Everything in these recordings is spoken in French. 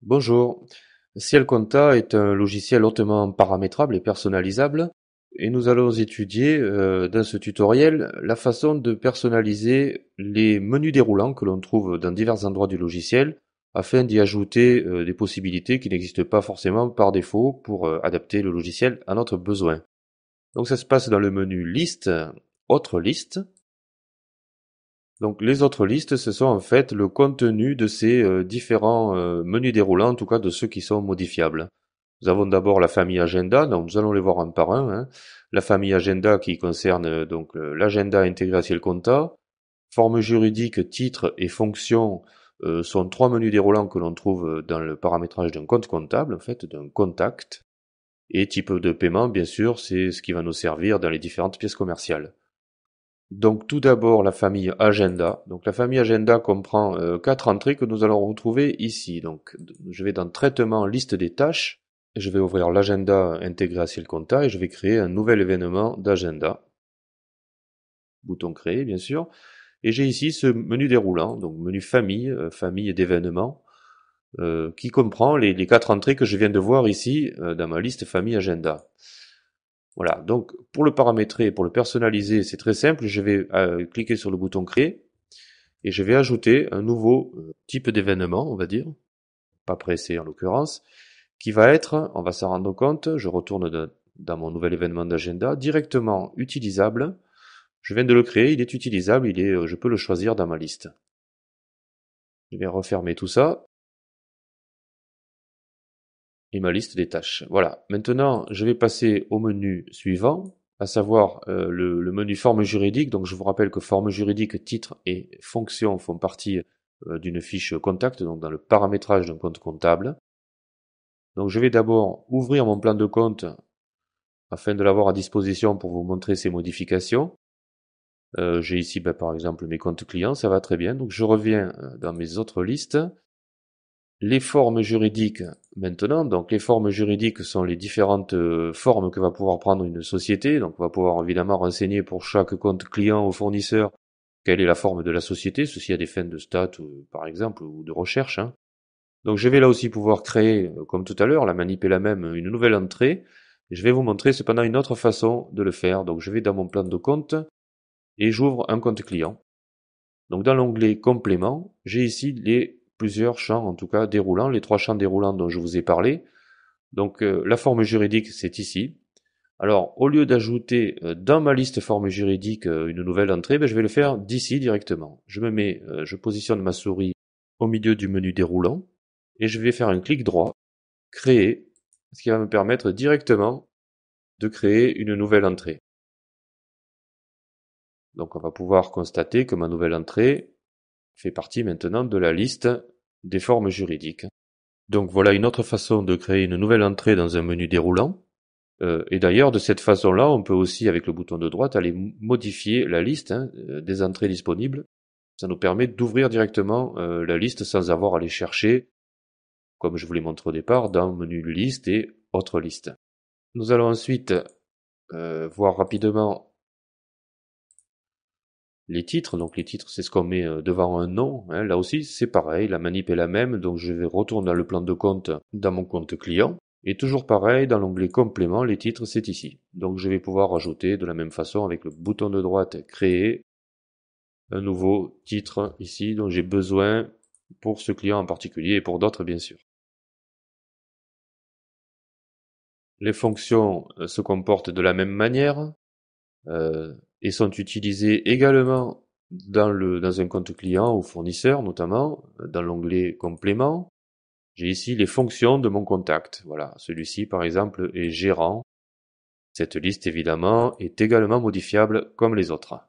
Bonjour. Ciel Compta est un logiciel hautement paramétrable et personnalisable, et nous allons étudier dans ce tutoriel la façon de personnaliser les menus déroulants que l'on trouve dans divers endroits du logiciel afin d'y ajouter des possibilités qui n'existent pas forcément par défaut pour adapter le logiciel à notre besoin. Donc ça se passe dans le menu Liste, Autres listes. Donc les autres listes, ce sont en fait le contenu de ces différents menus déroulants, en tout cas de ceux qui sont modifiables. Nous avons d'abord la famille agenda, donc nous allons les voir un par un, hein. La famille agenda qui concerne l'agenda intégré à Ciel Compta. Forme juridique, titre et fonction sont trois menus déroulants que l'on trouve dans le paramétrage d'un compte comptable, en fait, d'un contact. Et type de paiement, bien sûr, c'est ce qui va nous servir dans les différentes pièces commerciales. Donc tout d'abord la famille agenda. Donc la famille agenda comprend quatre entrées que nous allons retrouver ici. Donc je vais dans traitement liste des tâches. Je vais ouvrir l'agenda intégré à Ciel Compta et je vais créer un nouvel événement d'agenda. Bouton créer bien sûr. Et j'ai ici ce menu déroulant, donc menu famille, famille d'événements, qui comprend les quatre entrées que je viens de voir ici dans ma liste famille agenda. Voilà, donc pour le paramétrer, pour le personnaliser, c'est très simple. Je vais cliquer sur le bouton créer et je vais ajouter un nouveau type d'événement, on va dire, pas pressé en l'occurrence, qui va être, on va s'en rendre compte, je retourne dans mon nouvel événement d'agenda, directement utilisable. Je viens de le créer, il est utilisable, je peux le choisir dans ma liste. Je vais refermer tout ça. Et ma liste des tâches. Voilà. Maintenant, je vais passer au menu suivant, à savoir le menu forme juridique. Donc, je vous rappelle que forme juridique, titre et fonction font partie d'une fiche contact, donc dans le paramétrage d'un compte comptable. Donc, je vais d'abord ouvrir mon plan de compte afin de l'avoir à disposition pour vous montrer ces modifications. J'ai ici, par exemple, mes comptes clients, ça va très bien. Donc, je reviens dans mes autres listes. Les formes juridiques maintenant, donc les formes juridiques sont les différentes formes que va pouvoir prendre une société, donc on va pouvoir évidemment renseigner pour chaque compte client ou fournisseur quelle est la forme de la société, ceci à des fins de stats par exemple ou de recherche, hein. Donc je vais là aussi pouvoir créer, comme tout à l'heure, la manip est la même, une nouvelle entrée. Je vais vous montrer cependant une autre façon de le faire, donc je vais dans mon plan de compte et j'ouvre un compte client. Donc dans l'onglet complément, j'ai ici plusieurs champs, en tout cas déroulants, les trois champs déroulants dont je vous ai parlé. Donc la forme juridique, c'est ici. Alors au lieu d'ajouter dans ma liste forme juridique une nouvelle entrée, je vais le faire d'ici directement. Je positionne ma souris au milieu du menu déroulant et je vais faire un clic droit, créer, ce qui va me permettre directement de créer une nouvelle entrée. Donc on va pouvoir constater que ma nouvelle entrée fait partie maintenant de la liste des formes juridiques. Donc voilà une autre façon de créer une nouvelle entrée dans un menu déroulant. Et d'ailleurs, de cette façon-là, on peut aussi, avec le bouton de droite, aller modifier la liste des entrées disponibles. Ça nous permet d'ouvrir directement la liste sans avoir à aller chercher, comme je vous l'ai montré au départ, dans menu liste et autres listes. Nous allons ensuite voir rapidement les titres. Donc les titres, c'est ce qu'on met devant un nom, hein. Là aussi, c'est pareil, la manip est la même. Donc je vais retourner dans le plan de compte, dans mon compte client. Et toujours pareil, dans l'onglet complément, les titres, c'est ici. Donc je vais pouvoir rajouter de la même façon avec le bouton de droite, créer un nouveau titre ici dont j'ai besoin pour ce client en particulier et pour d'autres bien sûr. Les fonctions se comportent de la même manière et sont utilisées également dans un compte client ou fournisseur, notamment dans l'onglet complément. J'ai ici les fonctions de mon contact. Voilà, celui-ci par exemple est gérant. Cette liste évidemment est également modifiable comme les autres.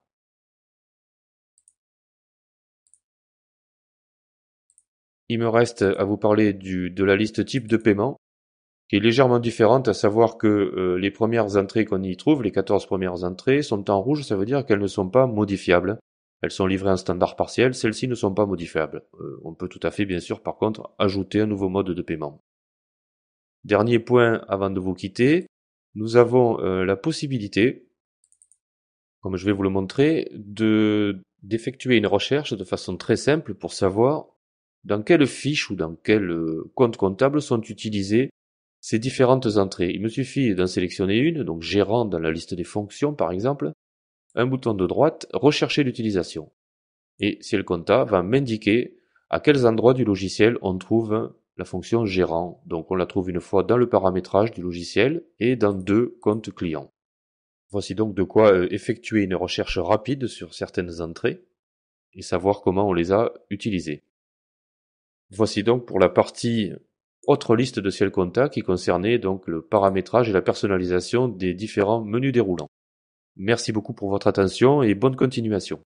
Il me reste à vous parler de la liste type de paiement, qui est légèrement différente, à savoir que les premières entrées qu'on y trouve, les 14 premières entrées, sont en rouge, ça veut dire qu'elles ne sont pas modifiables. Elles sont livrées en standard partiel, celles-ci ne sont pas modifiables. On peut tout à fait, bien sûr, par contre, ajouter un nouveau mode de paiement. Dernier point avant de vous quitter, nous avons la possibilité, comme je vais vous le montrer, d'effectuer une recherche de façon très simple pour savoir dans quelle fiche ou dans quel compte comptable sont utilisées ces différentes entrées. Il me suffit d'en sélectionner une, donc gérant dans la liste des fonctions par exemple, un bouton de droite, rechercher l'utilisation. Et Ciel Compta va m'indiquer à quels endroits du logiciel on trouve la fonction gérant. Donc on la trouve une fois dans le paramétrage du logiciel et dans 2 comptes clients. Voici donc de quoi effectuer une recherche rapide sur certaines entrées et savoir comment on les a utilisées. Voici donc pour la partie autre liste de Ciel Compta qui concernait donc le paramétrage et la personnalisation des différents menus déroulants. Merci beaucoup pour votre attention et bonne continuation.